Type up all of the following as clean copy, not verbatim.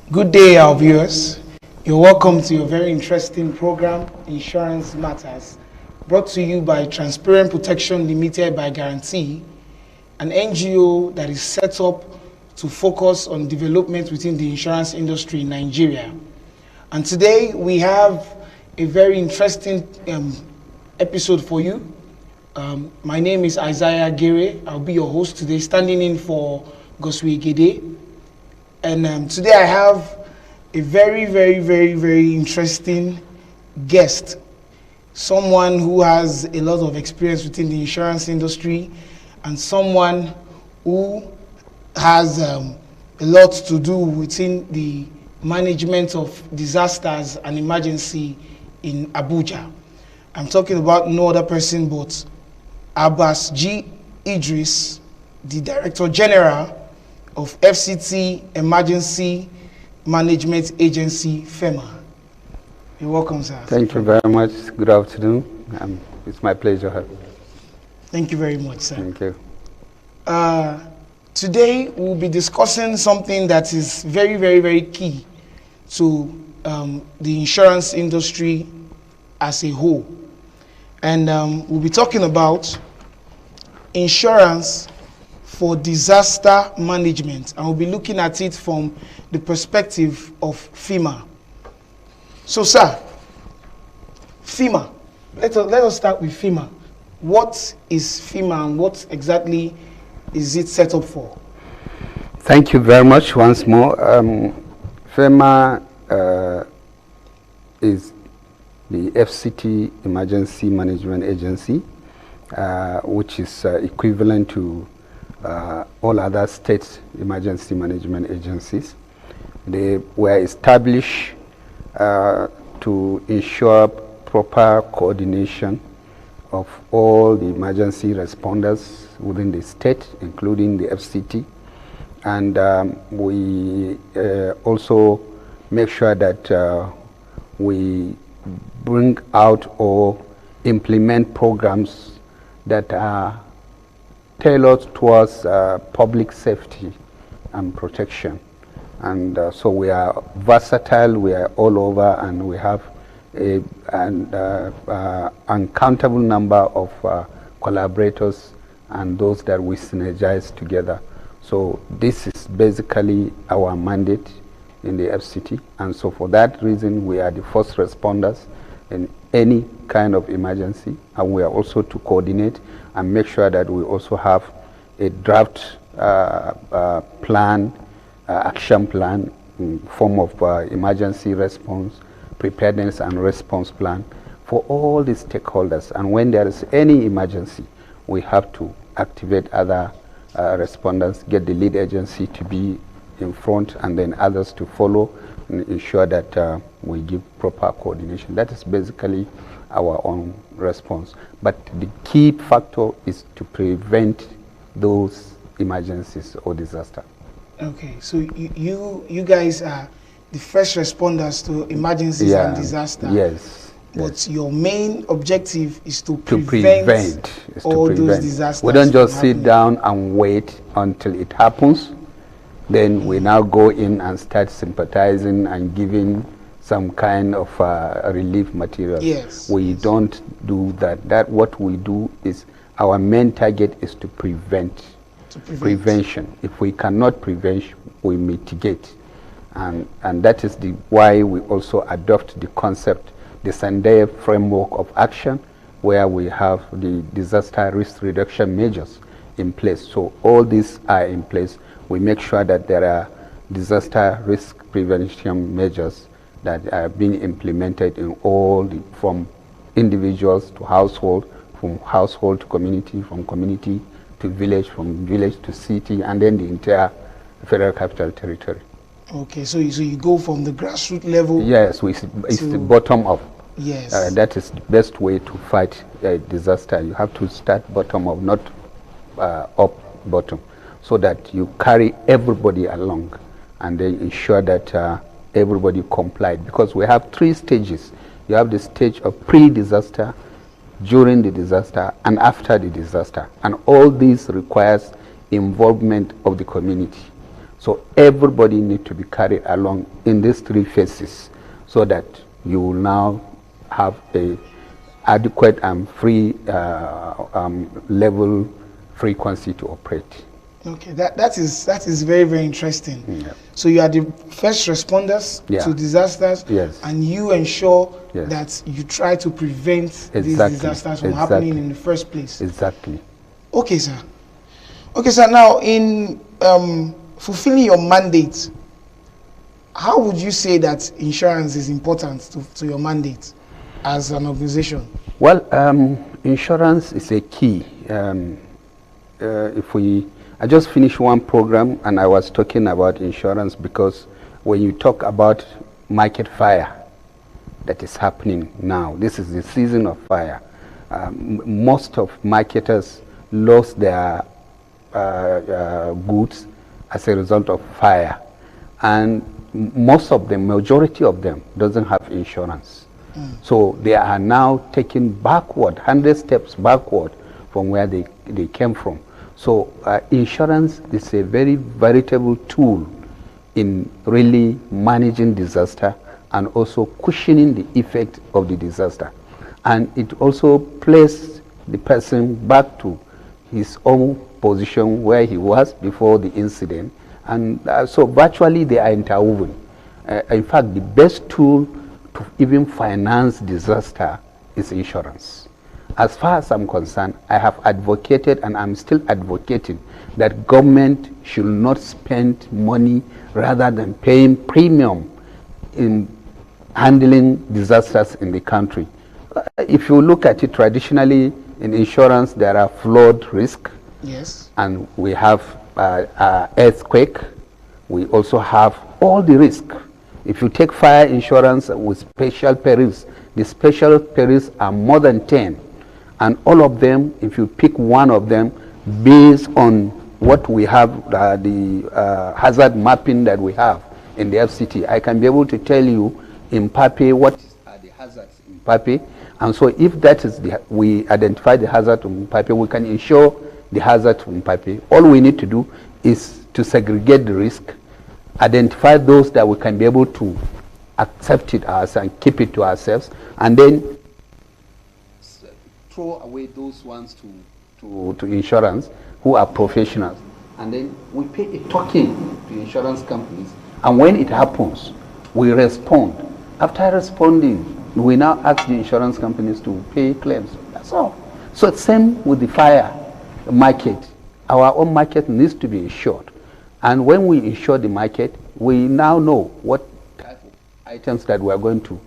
Good day, our viewers. You're welcome to your very interesting program, Insurance Matters, brought to you by Transparent Protection Ltd by Guarantee, an NGO that is set up to focus on development within the insurance industry in Nigeria. And today we have a very interesting episode for you. My name is Isaiah Gere. I'll be your host today, standing in for Goswe Gede. And today I have a very interesting guest, someone who has a lot of experience within the insurance industry and someone who has a lot to do within the management of disasters and emergency in Abuja. I'm talking about no other person but Abbass G. Idriss, the Director General of FCT Emergency Management Agency, FEMA. You're welcome, sir. Thank you very much. Good afternoon. It's my pleasure. Thank you very much, sir. Thank you. Today we'll be discussing something that is very key to the insurance industry as a whole. And we'll be talking about insurance for disaster management, and we'll be looking at it from the perspective of FEMA. So, sir, FEMA, let us start with FEMA. What is FEMA and what exactly is it set up for? Thank you very much once more. FEMA is the FCT Emergency Management Agency, which is equivalent to all other state emergency management agencies. They were established to ensure proper coordination of all the emergency responders within the state, including the FCT. And we also make sure that we bring out or implement programs that are tailored towards public safety and protection. And so we are versatile, we are all over, and we have an uncountable number of collaborators and those that we synergize together. So this is basically our mandate in the FCT, and so for that reason we are the first responders in any kind of emergency, and we are also to coordinate and make sure that we also have a draft plan, action plan in form of emergency response, preparedness and response plan for all the stakeholders. And when there is any emergency, we have to activate other responders, get the lead agency to be in front and then others to follow, and ensure that we give proper coordination. That is basically our own response. But the key factor is to prevent those emergencies or disaster. Okay, so you guys are the first responders to emergencies and disaster. Yes. But your main objective is to prevent all those disasters. We don't just sit down and wait until it happens. Then we now go in and start sympathizing and giving some kind of relief material. Yes. We don't do that. What we do is, our main target is to prevent. Prevention. If we cannot prevent, we mitigate. And that is why we also adopt the concept, the Sunday framework of action, where we have the disaster risk reduction measures in place. So all these are in place. We make sure that there are disaster risk prevention measures that are being implemented in all, from individuals to household, from household to community, from community to village, from village to city, and then the entire Federal Capital Territory. Okay, so you go from the grassroots level. Yes, it's the bottom up. Yes. That is the best way to fight a disaster. You have to start bottom up, not up bottom, so that you carry everybody along and then ensure that everybody complied. Because we have 3 stages. You have the stage of pre-disaster, during the disaster, and after the disaster. And all these requires involvement of the community. So everybody needs to be carried along in these three phases so that you will now have a adequate and free level frequency to operate. Okay, that is very, very interesting. Yeah. So you are the first responders to disasters, and you ensure that you try to prevent these disasters from happening in the first place. Exactly. Okay, sir. Okay, sir. Now, in fulfilling your mandate, how would you say that insurance is important to your mandate as an organization? Well, insurance is a key. I just finished one program and I was talking about insurance because when you talk about market fire that is happening now, this is the season of fire. Most of marketers lost their goods as a result of fire, and most of them, majority of them, doesn't have insurance. So they are now taking backward, 100 steps backward from where they came from. So insurance is a very veritable tool in really managing disaster and also cushioning the effect of the disaster. And it also places the person back to his own position where he was before the incident. And so virtually they are interwoven. In fact, the best tool to even finance disaster is insurance. As far as I'm concerned, I have advocated and I'm still advocating that government should not spend money rather than paying premium in handling disasters in the country. If you look at it traditionally, in insurance there are flood risk. Yes. And we have earthquake. We also have all the risk. If you take fire insurance with special perils, the special perils are more than 10. And all of them, if you pick one of them, based on what we have, the hazard mapping that we have in the FCT, I can be able to tell you in Pape what are the hazards in Pape. And so if that is we identify the hazard in Pape, we can insure the hazard in Pape. All we need to do is to segregate the risk, identify those that we can be able to accept it as and keep it to ourselves, and then throw away those ones to insurance who are professionals. And then we pay a token to insurance companies, and when it happens, we respond. After responding, we now ask the insurance companies to pay claims. That's all. So it's same with the fire market. Our own market needs to be insured. And when we insure the market, we now know what type of items that we are going to.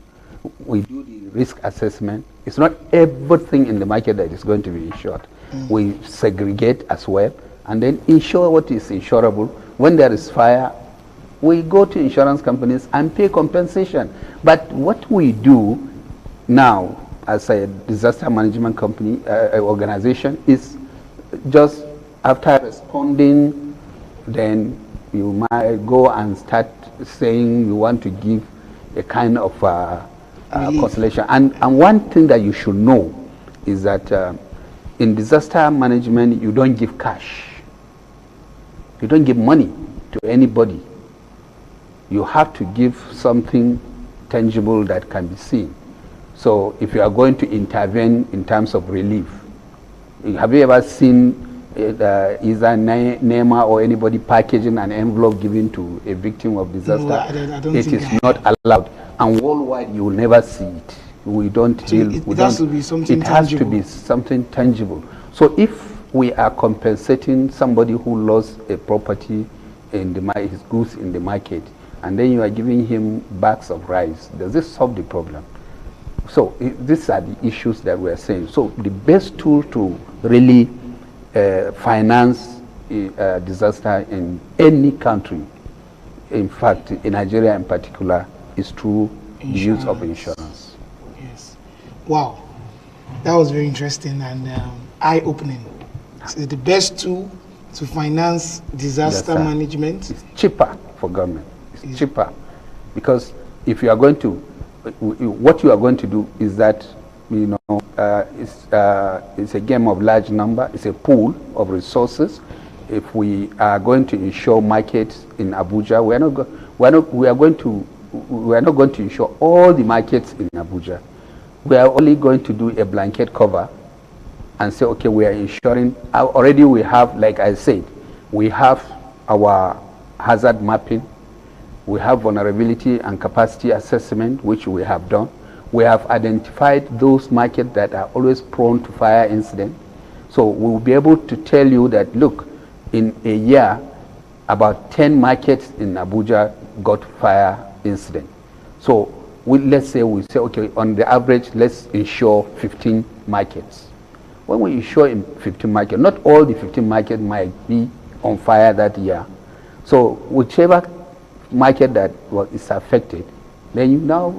We do the risk assessment. It's not everything in the market that is going to be insured. We segregate as well and then insure what is insurable. When there is fire, we go to insurance companies and pay compensation. But what we do now as a disaster management company, organization, is just after responding, then you might go and start saying you want to give a kind of consolation. And one thing that you should know is that in disaster management, you don't give cash. You don't give money to anybody. You have to give something tangible that can be seen. So if you are going to intervene in terms of relief, have you ever seen either NEMA or anybody packaging an envelope given to a victim of disaster? No, I don't it think is not allowed. And worldwide, you will never see it. We don't deal. It has to be something tangible. It has to be something tangible. So if we are compensating somebody who lost a property in his goods in the market, and then you are giving him bags of rice, does this solve the problem? So these are the issues that we are saying. So the best tool to really finance disaster in any country, in fact in Nigeria in particular, is through the use of insurance. Yes. Wow, that was very interesting and eye-opening. So the best tool to finance disaster management. It's cheaper for government. It's cheaper because if you are going to, what you are going to do is that, you know, it's a game of large number. It's a pool of resources. if we are going to insure markets in Abuja, we are not going to insure all the markets in Abuja. We are only going to do a blanket cover and say, okay, we are insuring. Already we have, like I said, we have our hazard mapping, we have vulnerability and capacity assessment, which we have done. We have identified those markets that are always prone to fire incident. So we will be able to tell you that, look, in a year, about 10 markets in Abuja got fire incident. So let's say, okay, on the average, let's insure 15 markets. When we insure in 15 markets, not all the 15 markets might be on fire that year. So whichever market that is affected, then you now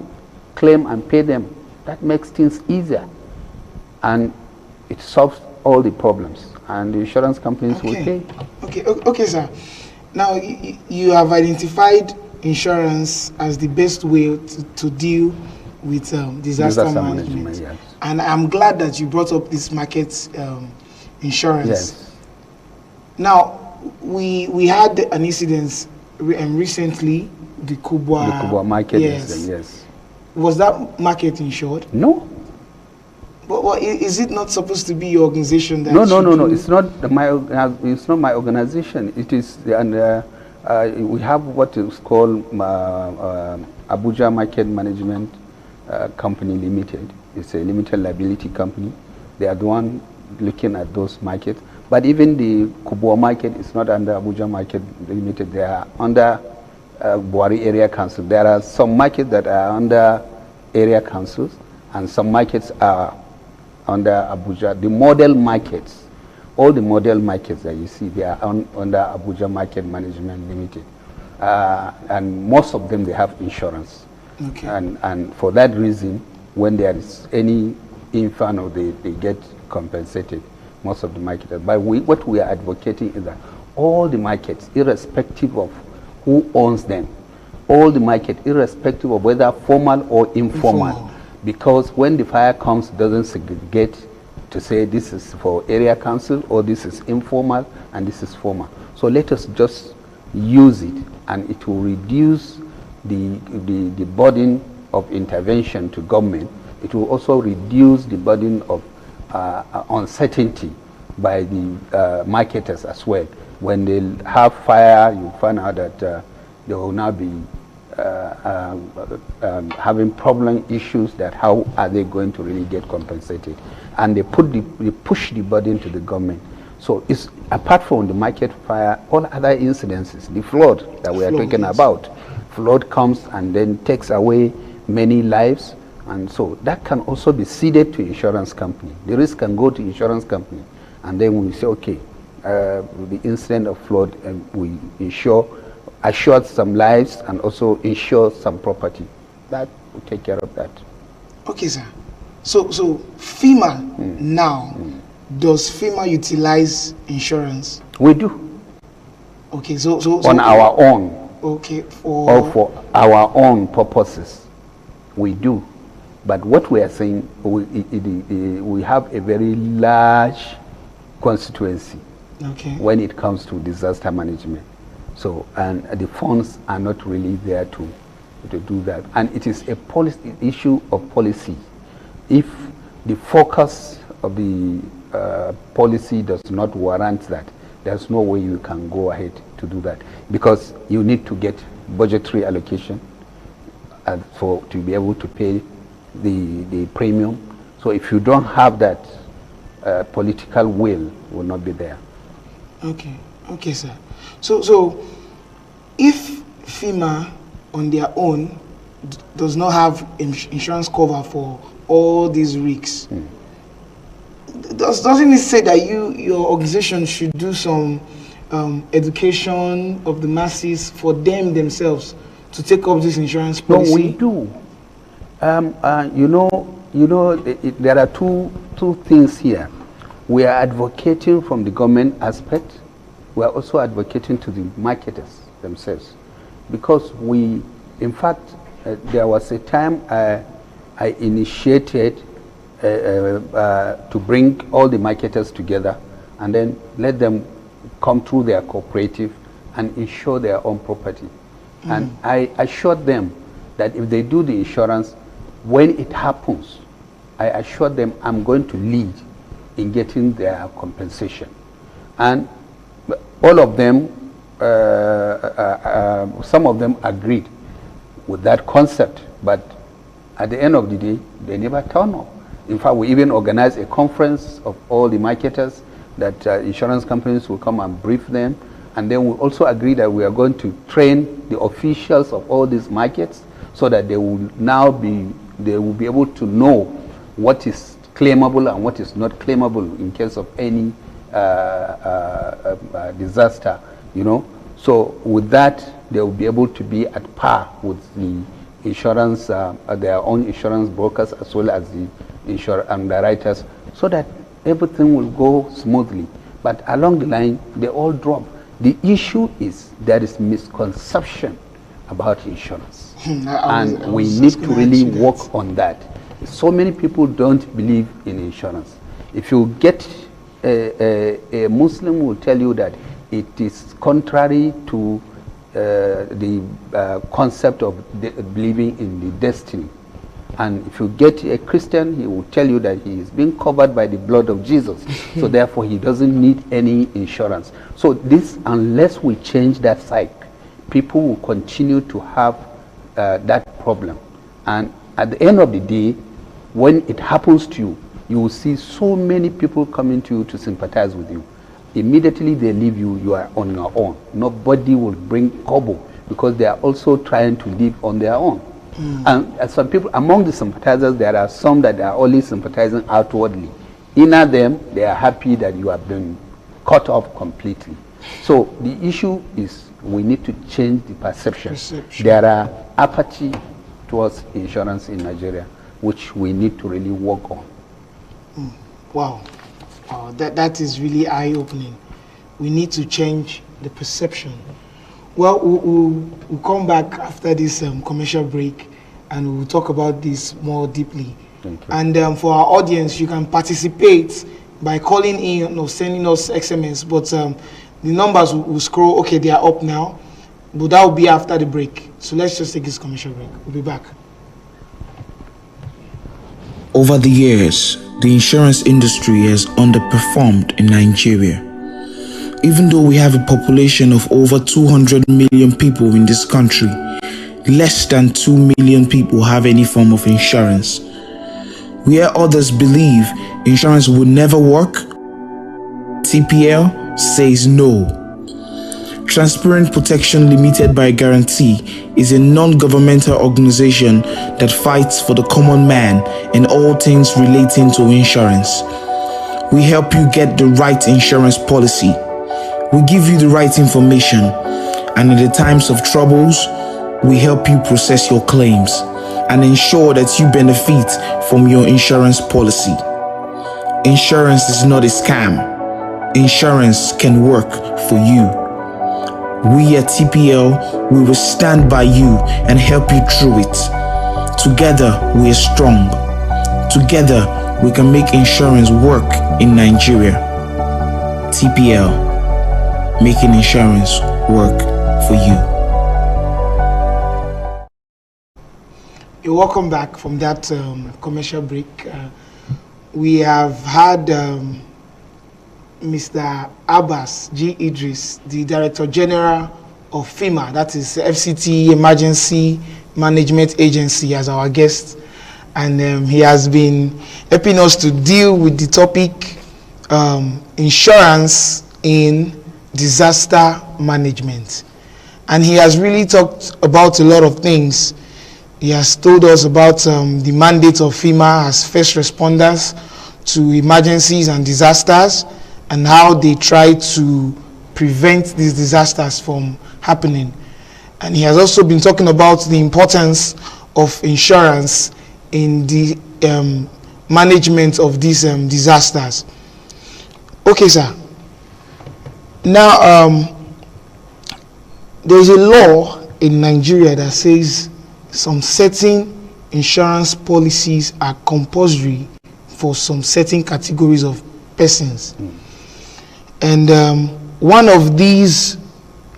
claim and pay them. That makes things easier, and it solves all the problems, and the insurance companies will pay. Okay, sir. Now you have identified insurance as the best way to deal with disaster management. Yes. And I'm glad that you brought up this market insurance. Yes. Now, we had an incident recently, the Kubwa market incident, yes. Was that market insured? No. But is it not supposed to be your organization that? No. It's not my organization. It is we have what is called Abuja Market Management Company Limited. It's a limited liability company. They are the one looking at those markets. But even the Kubwa market is not under Abuja Market Limited. They are under Buhari Area Council. There are some markets that are under area councils, and some markets are under Abuja. The model markets, all the model markets that you see, they are under Abuja Market Management Limited. And most of them, they have insurance. Okay. And for that reason, when there is any inferno, they get compensated, most of the markets. But what we are advocating is that all the markets, irrespective of who owns them, all the markets, irrespective of whether formal or informal, because when the fire comes, it doesn't segregate to say this is for area council or this is informal and this is formal. So let us just use it, and it will reduce the burden of intervention to government. It will also reduce the burden of uncertainty by the marketers as well. When they have fire, you find out that they will now be having problem issues, that how are they going to really get compensated, and they push the burden to the government. So it's apart from the market fire, all other incidences, the flood that we are talking about, flood comes and then takes away many lives, and so that can also be ceded to insurance company. The risk can go to insurance company, and then we say, okay, the incident of flood, we assured some lives and also insure some property. That will take care of that. Okay, sir. So FEMA now, does FEMA utilize insurance? We do. Okay, so on our own. Okay, for our own purposes, we do. But what we are saying, we have a very large constituency. Okay. When it comes to disaster management. So, and the funds are not really there to do that. And it is a policy issue of policy. If the focus of the policy does not warrant that, there's no way you can go ahead to do that, because you need to get budgetary allocation to be able to pay the premium. So if you don't have that, political will not be there. Okay, sir. So if FEMA on their own does not have insurance cover for all these risks, doesn't it say that your organization should do some education of the masses for themselves to take up this insurance policy? No, we do. There are two things here. We are advocating from the government aspect. We are also advocating to the marketers themselves, because in fact, there was a time I initiated to bring all the marketers together and then let them come through their cooperative and insure their own property. And I assured them that if they do the insurance, when it happens, I assured them I'm going to lead in getting their compensation. And all of them, some of them agreed with that concept, but at the end of the day, they never turn up. In fact, we even organized a conference of all the marketers that insurance companies will come and brief them. And then we also agreed that we are going to train the officials of all these markets so that they will now be able to know what is claimable and what is not claimable in case of any disaster, you know. So with that, they will be able to be at par with the insurance, their own insurance brokers as well as the underwriters, so that everything will go smoothly. But along the line, they all drop. The issue is there is misconception about insurance. And we need to really work on that. So many people don't believe in insurance. If you get a Muslim will tell you that it is contrary to the concept of believing in the destiny. And if you get a Christian, he will tell you that he is being covered by the blood of Jesus. So therefore, he doesn't need any insurance. So this, unless we change that side, people will continue to have that problem. And at the end of the day, when it happens to you, you will see so many people coming to you to sympathize with you. Immediately they leave you, you are on your own. Nobody will bring kobo because they are also trying to live on their own. And some people, among the sympathizers, there are some that are only sympathizing outwardly. Inner them, they are happy that you have been cut off completely. So the issue is we need to change the perception. There are apathy towards insurance in Nigeria, which we need to really work on. Wow. That is really eye-opening. We need to change the perception. Well, we'll come back after this commercial break and we'll talk about this more deeply. Thank you. And for our audience, you can participate by calling in or sending us SMS, but the numbers will scroll. Okay, they are up now, but that will be after the break. So let's just take this commercial break. We'll be back. Over the years, the insurance industry has underperformed in Nigeria. Even though we have a population of over 200 million people in this country, less than 2 million people have any form of insurance. Where others believe insurance would never work, TPL says no. Transparent Protection Ltd by Guarantee is a non-governmental organization that fights for the common man and all things relating to insurance. We help you get the right insurance policy. We give you the right information, and in the times of troubles, we help you process your claims and ensure that you benefit from your insurance policy. Insurance is not a scam. Insurance can work for you. We at TPL, we will stand by you and help you through it. Together, we are strong. Together, we can make insurance work in Nigeria. TPL, making insurance work for you. You're welcome back from that commercial break. We have had Mr. Abbass G. Idriss, the Director General of FEMA, that is FCT Emergency Management Agency, as our guest. And he has been helping us to deal with the topic insurance in disaster management. And he has really talked about a lot of things. He has told us about the mandate of FEMA as first responders to emergencies and disasters and how they try to prevent these disasters from happening. And he has also been talking about the importance of insurance in the management of these disasters. Okay, sir. Now, there's a law in Nigeria that says some certain insurance policies are compulsory for some certain categories of persons. And one of these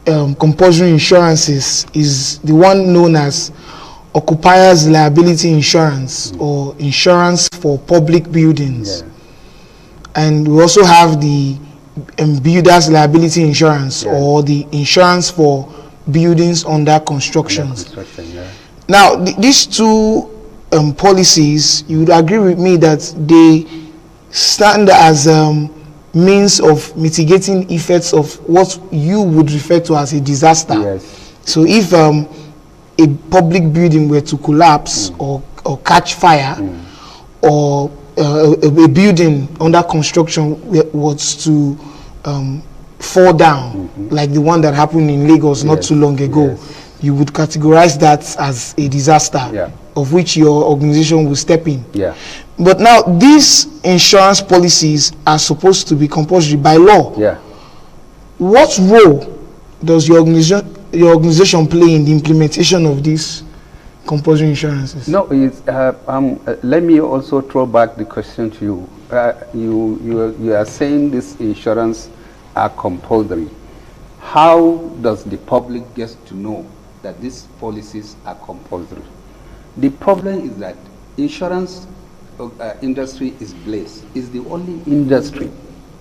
compulsory insurances is the one known as occupiers liability insurance, or insurance for public buildings. Yeah. And we also have the builders liability insurance, or the insurance for buildings under construction. Yeah. Now these two policies, you would agree with me that they stand as means of mitigating effects of what you would refer to as a disaster. Yes. So if a public building were to collapse or catch fire, or a building under construction was to fall down, like the one that happened in Lagos not too long ago, you would categorize that as a disaster, of which your organization will step in. Yeah. But now these insurance policies are supposed to be compulsory by law. Yeah. What role does your organization play in the implementation of these compulsory insurances? No, it's, let me also throw back the question to you. You are saying this insurance are compulsory. How does the public get to know that these policies are compulsory? The problem is that insurance industry is blessed. It's the only industry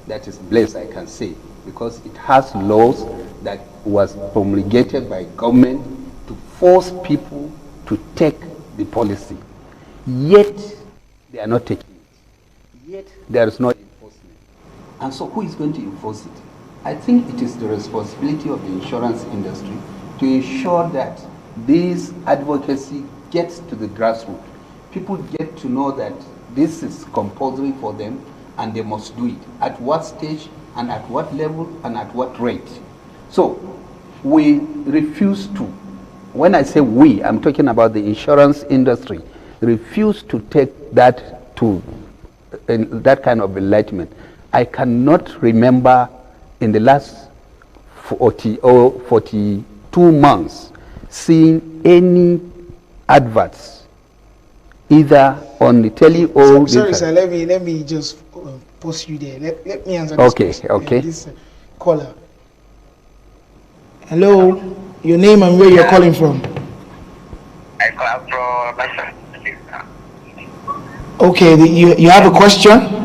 that is blessed, I can say, because it has laws that was promulgated by government to force people to take the policy. Yet they are not taking it. Yet there is no enforcement. And so who is going to enforce it? I think it is the responsibility of the insurance industry to ensure that this advocacy gets to the grassroots. People get to know that this is compulsory for them and they must do it. At what stage and at what level and at what rate. So we refuse to, when I say we, I'm talking about the insurance industry, refuse to take that to that kind of enlightenment. I cannot remember in the last 42 months seeing any adverts either on the telly or sorry sir, let me just pause you there. Let me answer this question. Okay. This caller. Hello, your name and where you're calling from? I call from Abbass. Okay, you have a question?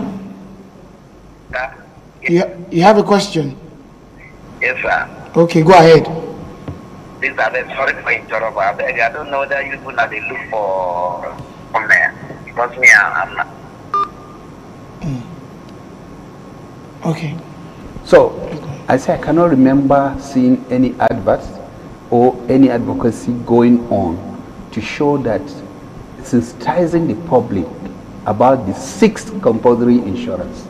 You have a question? Yes, sir. Okay, go ahead. This is sorry for interrupting. I don't know that you put out the look for from there. Because me, I'm not. Okay. So, I say I cannot remember seeing any adverts or any advocacy going on to show that sensitizing the public about the 6th compulsory insurance.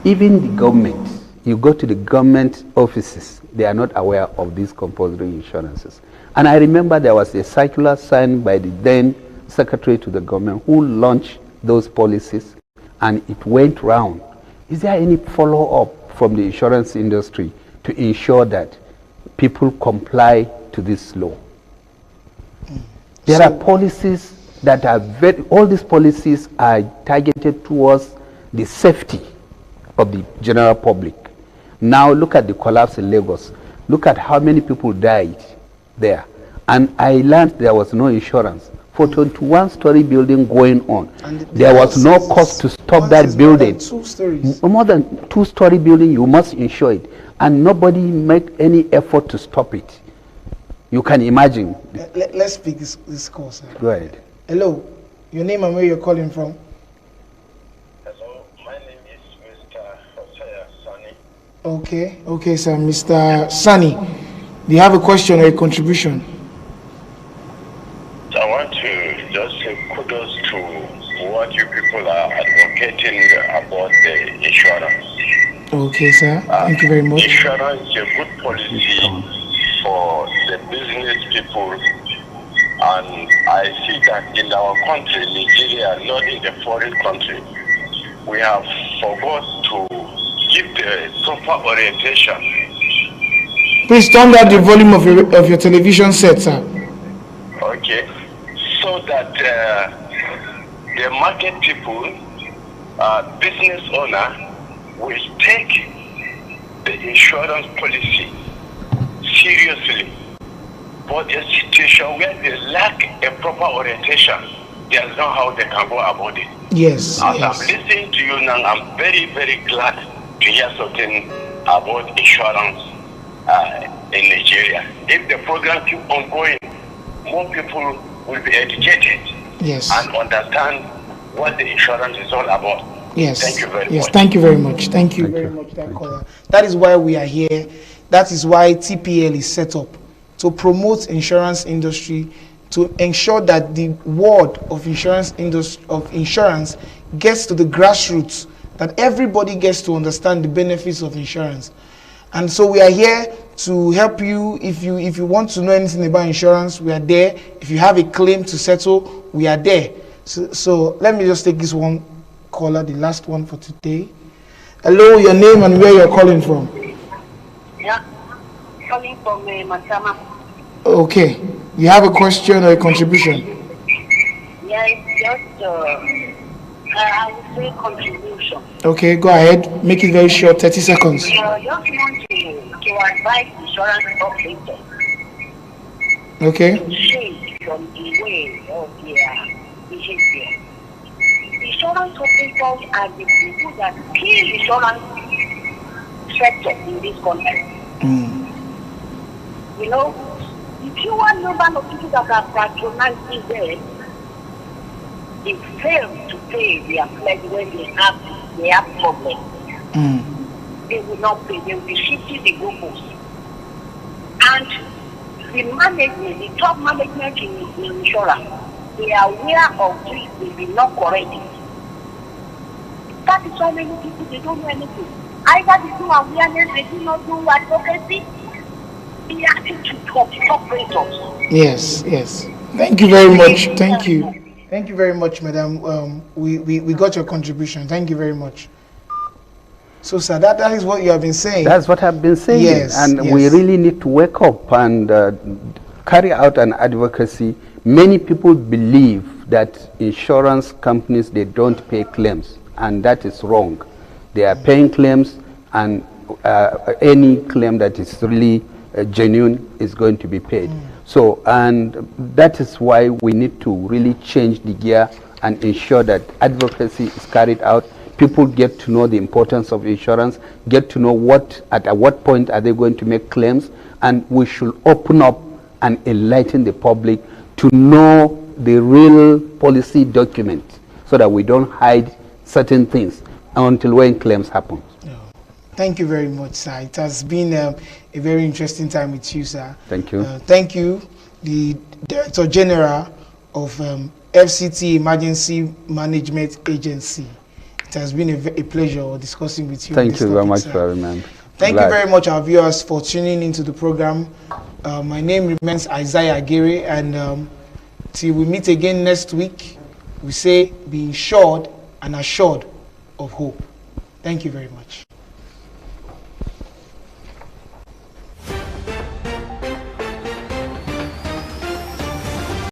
Even the government, you go to the government offices, they are not aware of these compulsory insurances. And I remember there was a circular signed by the then secretary to the government who launched those policies, and it went round. Is there any follow-up from the insurance industry to ensure that people comply to this law? There are policies that are all these policies are targeted towards the safety of the general public. Now look at the collapse in Lagos. Look at how many people died there. And I learned there was no insurance for 21-story building going on. There was no cost to stop that building. More than 2-story building, you must insure it. And nobody made any effort to stop it. You can imagine. Let's pick this call, sir. Go ahead. Hello, your name and where you're calling from? Hello, my name is Mr. Sunny. Okay, sir. Mr. Sunny, do you have a question or a contribution? I want to just say kudos to what you people are advocating about the insurance. Okay, sir. Thank you very much. Insurance is a good policy for the business people, and I see that in our country, Nigeria, not in the foreign country, we have forgot to give the proper orientation. Please turn down the volume of your television set, sir. Okay, so that the market people, business owner, will take the the insurance policy seriously, but a situation where they lack a proper orientation, there's no how they can go about it. Yes. As Yes. I'm listening to you now, I'm very, very glad to hear something about insurance in Nigeria. If the program keeps on going, more people will be educated Yes. and understand what the insurance is all about. Yes. Thank you very Yes. much. Thank you very much. Thank you Thank very you. much, that caller. That is why we are here. That is why TPL is set up to promote insurance industry, to ensure that the world of insurance gets to the grassroots, that everybody gets to understand the benefits of insurance. And so we are here to help you. If you want to know anything about insurance, we are there. If you have a claim to settle, we are there. So let me just take this one caller, the last one for today. Hello, your name and where you're calling from. Yeah, calling from Matama. Okay, you have a question or a contribution? Yeah, it's just I would say contribution. Okay, go ahead. Make it very short, 30 seconds. Just want to advise insurance operators Okay. to change from the way of their behavior. Insurance operators are the people that kill insurance sector in this country. You know, if you want number of people that are patronizing them, they fail to pay their pledge when they have problems. They will not pay, they will be shifting the goalposts. And the management, the top management in insurance, they are aware of this, they will not correct it. That is why many people, they don't know anything. Either they do awareness, they do not do advocacy. The attitude of the operators. Yes, yes. Thank you very much. Thank you. Thank you very much, madam. We got your contribution. Thank you very much. So, sir, that is what you have been saying. That's what I've been saying. Yes, and yes. we really need to wake up and carry out an advocacy. Many people believe that insurance companies, they don't pay claims, and that is wrong. They are paying claims, and any claim that is really genuine is going to be paid. So, and that is why we need to really change the gear and ensure that advocacy is carried out. People get to know the importance of insurance, get to know at what point are they going to make claims, and we should open up and enlighten the public to know the real policy document so that we don't hide certain things until when claims happen. Thank you very much, sir. It has been a very interesting time with you, sir. Thank you. Thank you, the Director General of FCT Emergency Management Agency. It has been a pleasure discussing with you. Thank you very much, sir. very much. Thank you very much, our viewers, for tuning into the program. My name remains Isaiah Aguirre, and till we meet again next week, we say be insured and assured of hope. Thank you very much.